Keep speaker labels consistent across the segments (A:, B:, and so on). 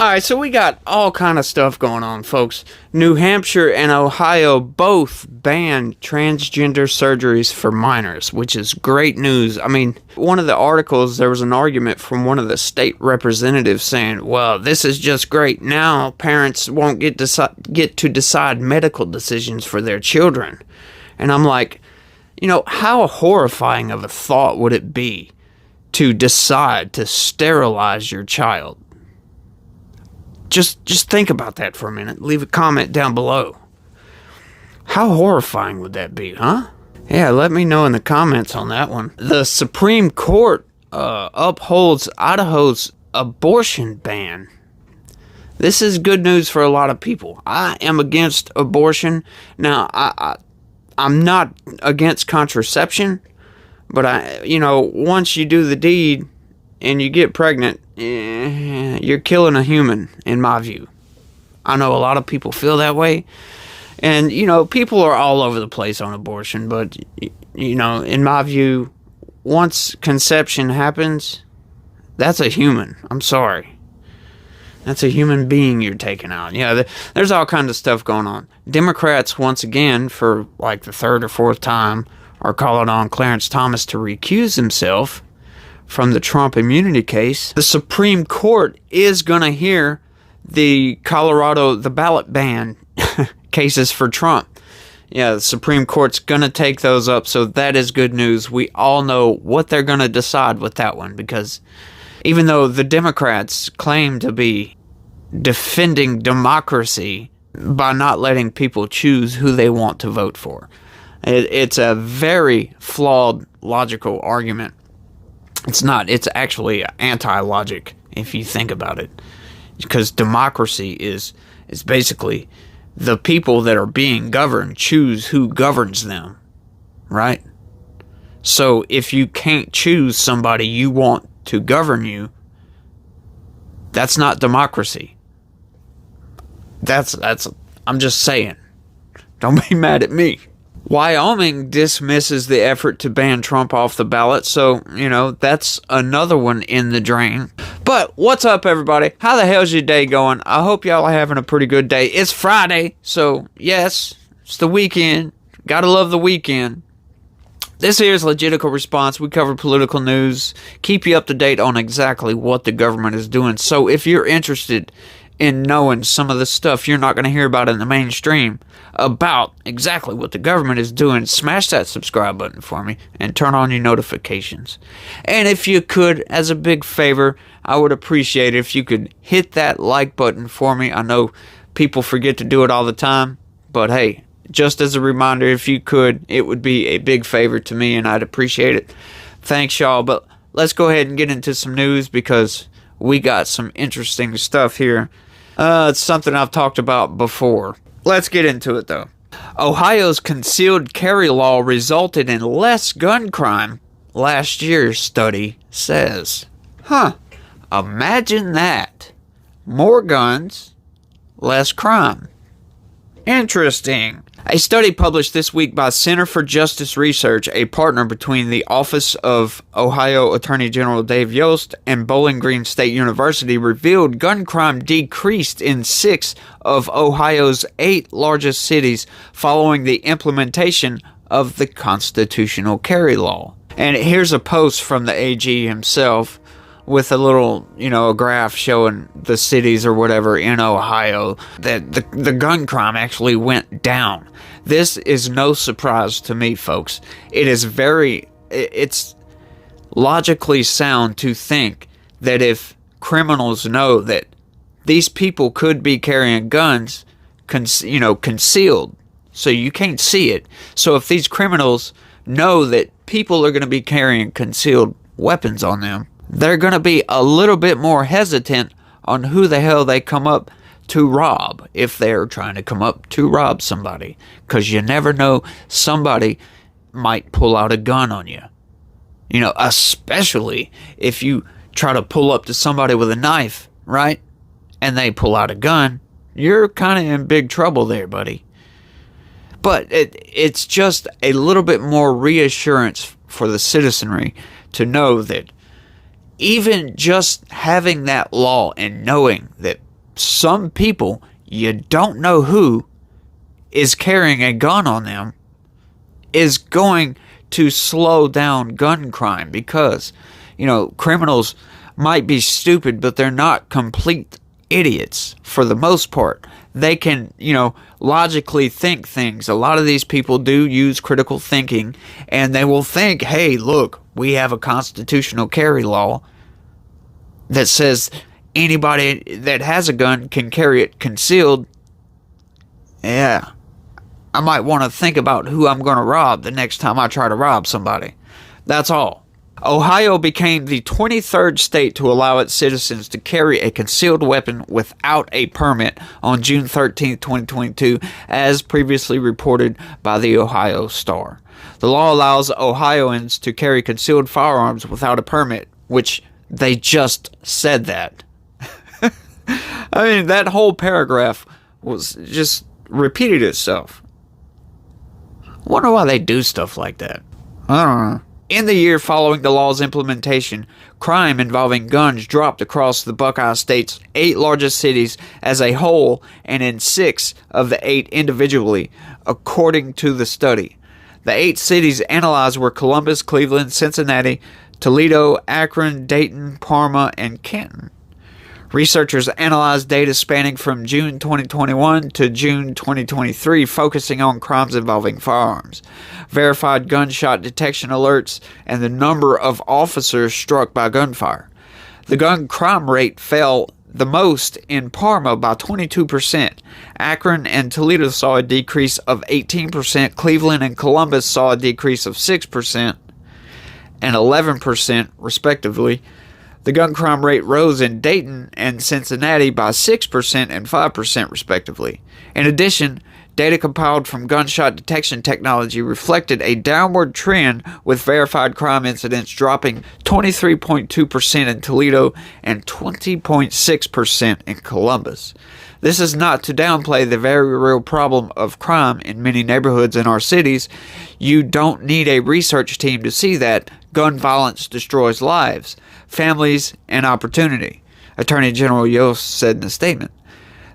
A: Alright, so we got all kind of stuff going on, folks. New Hampshire and Ohio both banned transgender surgeries for minors, which is great news. I mean, one of the articles, there was an argument from one of the state representatives saying, well, this is just great. Now parents won't get to decide medical decisions for their children. And I'm like, how horrifying of a thought would it be to decide to sterilize your child? Just think about that for a minute. Leave a comment down below. How horrifying would that be, huh? Yeah, let me know in the comments on that one. The Supreme Court upholds Idaho's abortion ban. This is good news for a lot of people. I am against abortion. Now, I'm not against contraception, but once you do the deed and you get pregnant, you're killing a human, in my view. I know a lot of people feel that way. And, people are all over the place on abortion. But, in my view, once conception happens, that's a human. I'm sorry. That's a human being you're taking out. Yeah, there's all kinds of stuff going on. Democrats, once again, for like the third or fourth time, are calling on Clarence Thomas to recuse himself from the Trump immunity case. The Supreme Court is going to hear the ballot ban cases for Trump. Yeah, the Supreme Court's going to take those up, so that is good news. We all know what they're going to decide with that one, because even though the Democrats claim to be defending democracy by not letting people choose who they want to vote for, it's a very flawed logical argument. It's not. It's actually anti-logic if you think about it. Because democracy is basically the people that are being governed choose who governs them. Right? So if you can't choose somebody you want to govern you, that's not democracy. I'm just saying. Don't be mad at me. Wyoming dismisses the effort to ban Trump off the ballot, so, that's another one in the drain. But, what's up, everybody? How the hell's your day going? I hope y'all are having a pretty good day. It's Friday, so, yes, it's the weekend. Gotta love the weekend. This here is Legitical Response. We cover political news, keep you up to date on exactly what the government is doing. So, if you're interested in knowing some of the stuff you're not going to hear about in the mainstream about exactly what the government is doing, smash that subscribe button for me and turn on your notifications. And if you could, as a big favor, I would appreciate it if you could hit that like button for me. I know people forget to do it all the time, but hey, just as a reminder, if you could, it would be a big favor to me and I'd appreciate it. Thanks, y'all. But let's go ahead and get into some news because we got some interesting stuff here. It's something I've talked about before. Let's get into it, though. Ohio's concealed carry law resulted in less gun crime, last year's study says. Imagine that. More guns, less crime. Interesting. A study published this week by Center for Justice Research, a partner between the Office of Ohio Attorney General Dave Yost and Bowling Green State University, revealed gun crime decreased in 6 of Ohio's 8 largest cities following the implementation of the constitutional carry law. And here's a post from the AG himself with a little, a graph showing the cities or whatever in Ohio that the gun crime actually went down. This is no surprise to me, folks. It's logically sound to think that if criminals know that these people could be carrying guns, concealed, so you can't see it. So if these criminals know that people are going to be carrying concealed weapons on them, they're going to be a little bit more hesitant on who the hell they come up to rob if they're trying to come up to rob somebody. Because you never know, somebody might pull out a gun on you. Especially if you try to pull up to somebody with a knife, right? And they pull out a gun, you're kind of in big trouble there, buddy. But it's just a little bit more reassurance for the citizenry to know that even just having that law and knowing that some people, you don't know who, is carrying a gun on them, is going to slow down gun crime because, criminals might be stupid, but they're not complete idiots for the most part. They can, logically think things. A lot of these people do use critical thinking, and they will think, hey, look, we have a constitutional carry law that says anybody that has a gun can carry it concealed. Yeah, I might want to think about who I'm going to rob the next time I try to rob somebody. That's all. Ohio became the 23rd state to allow its citizens to carry a concealed weapon without a permit on June 13, 2022, as previously reported by the Ohio Star. The law allows Ohioans to carry concealed firearms without a permit, which they just said that. I mean, that whole paragraph was just repeated itself. I wonder why they do stuff like that. I don't know. In the year following the law's implementation, crime involving guns dropped across the Buckeye State's 8 largest cities as a whole and in 6 of the 8 individually, according to the study. The 8 cities analyzed were Columbus, Cleveland, Cincinnati, Toledo, Akron, Dayton, Parma, and Canton. Researchers analyzed data spanning from June 2021 to June 2023, focusing on crimes involving firearms, verified gunshot detection alerts, and the number of officers struck by gunfire. The gun crime rate fell the most in Parma by 22%. Akron and Toledo saw a decrease of 18%. Cleveland and Columbus saw a decrease of 6% and 11%, respectively. The gun crime rate rose in Dayton and Cincinnati by 6% and 5%, respectively. In addition, data compiled from gunshot detection technology reflected a downward trend, with verified crime incidents dropping 23.2% in Toledo and 20.6% in Columbus. This is not to downplay the very real problem of crime in many neighborhoods in our cities. You don't need a research team to see that gun violence destroys lives, families, and opportunity, Attorney General Yost said in a statement.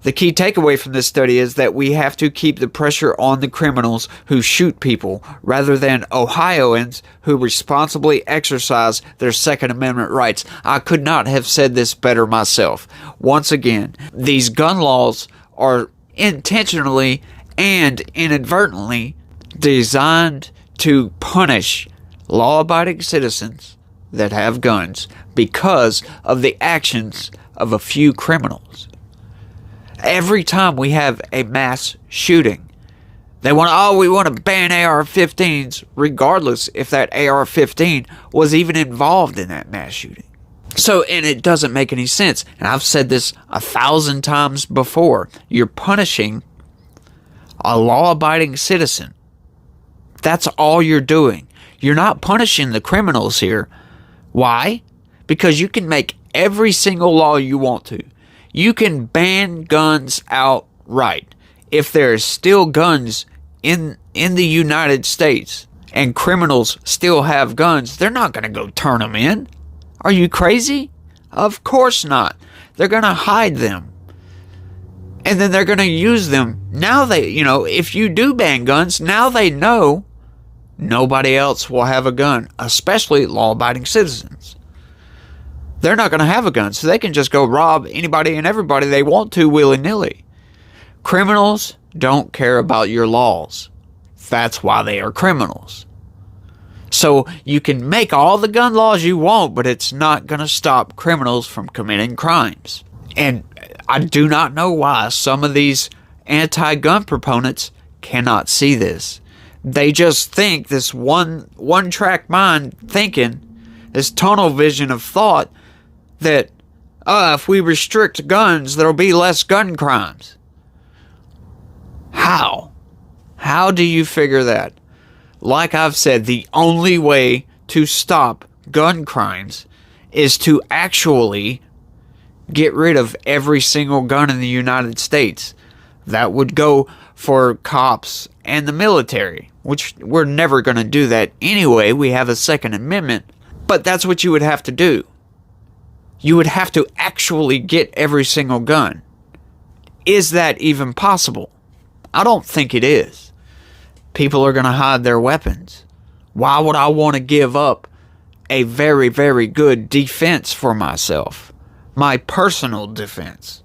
A: The key takeaway from this study is that we have to keep the pressure on the criminals who shoot people rather than Ohioans who responsibly exercise their Second Amendment rights. I could not have said this better myself. Once again, these gun laws are intentionally and inadvertently designed to punish law-abiding citizens that have guns because of the actions of a few criminals. Every time we have a mass shooting, we want to ban AR-15s, regardless if that AR-15 was even involved in that mass shooting. So, and it doesn't make any sense. And I've said this 1,000 times before. You're punishing a law-abiding citizen. That's all you're doing. You're not punishing the criminals here. Why? Because you can make every single law you want to. You can ban guns outright. If there's still guns in the United States and criminals still have guns, they're not going to go turn them in. Are you crazy? Of course not. They're going to hide them. And then they're going to use them. Now if you do ban guns, now they know nobody else will have a gun, especially law-abiding citizens. They're not going to have a gun, so they can just go rob anybody and everybody they want to willy-nilly. Criminals don't care about your laws. That's why they are criminals. So you can make all the gun laws you want, but it's not going to stop criminals from committing crimes. And I do not know why some of these anti-gun proponents cannot see this. They just think this one-track mind thinking, this tunnel vision of thought, that if we restrict guns, there'll be less gun crimes. How? How do you figure that? Like I've said, the only way to stop gun crimes is to actually get rid of every single gun in the United States. That would go for cops and the military, which we're never going to do that anyway. We have a Second Amendment. But that's what you would have to do. You would have to actually get every single gun.
B: is that even possible? I don't think it is. People are going to hide their weapons. Why would I want to give up a very, very good defense for myself? My personal defense.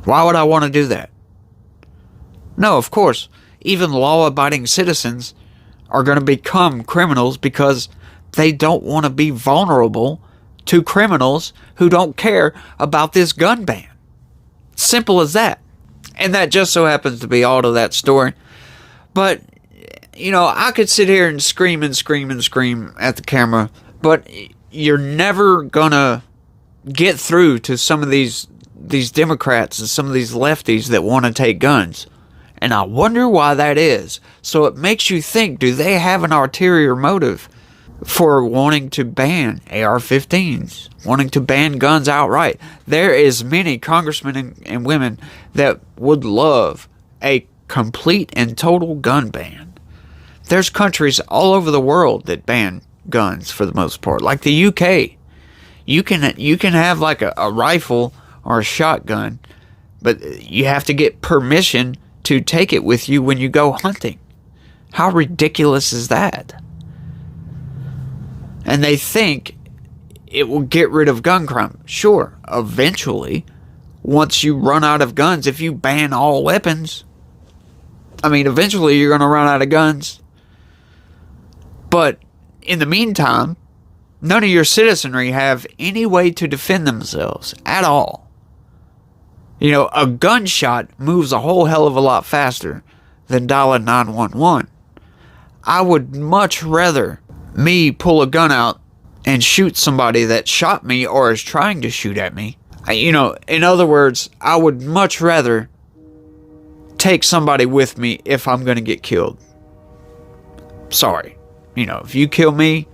B: Why would I want to do that? No, of course, even law-abiding citizens are going to become criminals because they don't want to be vulnerable to criminals who don't care about this gun ban. Simple as that. And that just so happens to be all to that story. But, you know, I could sit here and scream and scream and scream at the camera, but you're never gonna get through to some of these Democrats and some of these lefties that want to take guns. And I wonder why that is. So it makes you think, do they have an ulterior motive for wanting to ban AR-15s, wanting to ban guns outright? There is many congressmen and women that would love a complete and total gun ban. There's countries all over the world that ban guns for the most part, like the UK. You can have like a rifle or a shotgun, but you have to get permission to take it with you when you go hunting. How ridiculous is that? And they think it will get rid of gun crime. Sure, eventually, once you run out of guns, if you ban all weapons, I mean, eventually you're going to run out of guns. But in the meantime, none of your citizenry have any way to defend themselves at all. You know, a gunshot moves a whole hell of a lot faster than dialing 911. I would much rather me pull a gun out and shoot somebody that shot me or is trying to shoot at me. You know, in other words, I would much rather take somebody with me if I'm going to get killed. Sorry. You know, if you kill me,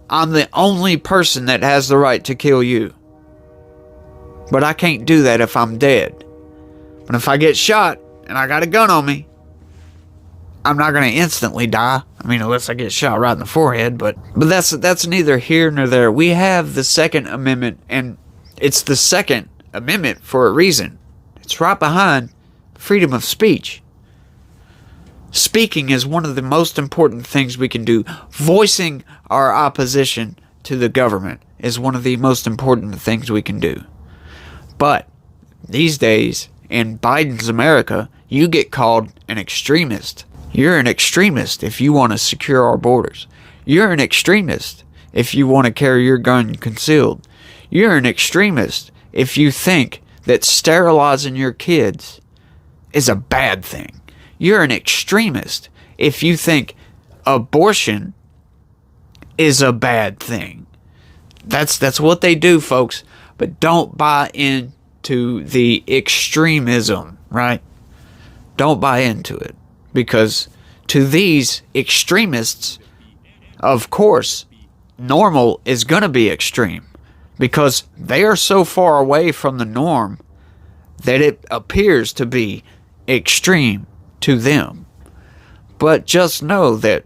B: I'm the only person that has the right to kill you. But I can't do that if I'm dead. But if I get shot and I got a gun on me, I'm not going to instantly die. I mean, unless I get shot right in the forehead. But that's neither here nor there. We have the Second Amendment, and it's the Second Amendment for a reason. It's right behind freedom of speech. Speaking is one of the most important things we can do. Voicing our opposition to the government is one of the most important things we can do. But these days, in Biden's America, you get called an extremist. You're an extremist if you want to secure our borders. You're an extremist if you want to carry your gun concealed. You're an extremist if you think that sterilizing your kids is a bad thing. You're an extremist if you think abortion is a bad thing. That's what they do, folks. But don't buy into the extremism, right? Don't buy into it. Because to these extremists, of course, normal is going to be extreme. Because they are so far away from the norm that it appears to be extreme to them. But just know that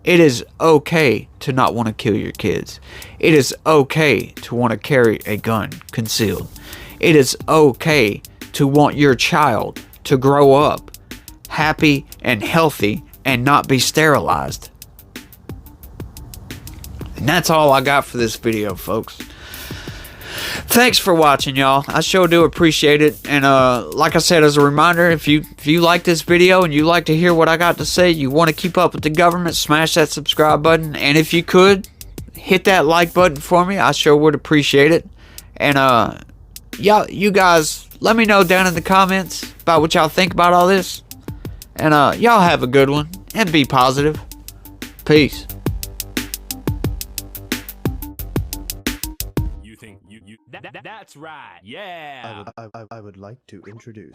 B: it is okay to not want to kill your kids. It is okay to want to carry a gun concealed. It is okay to want your child to grow up happy and healthy and not be sterilized. And that's all I got for this video, folks. Thanks for watching, y'all. I sure do appreciate it. And like I said, as a reminder, if you like this video and you like to hear what I got to say, you want to keep up with the government, smash that subscribe button. And if you could, hit that like button for me. I sure would appreciate it. And y'all, you guys, let me know down in the comments about what y'all think about all this. And y'all have a good one and be positive. Peace.
C: That's right. Yeah.
D: I would like to introduce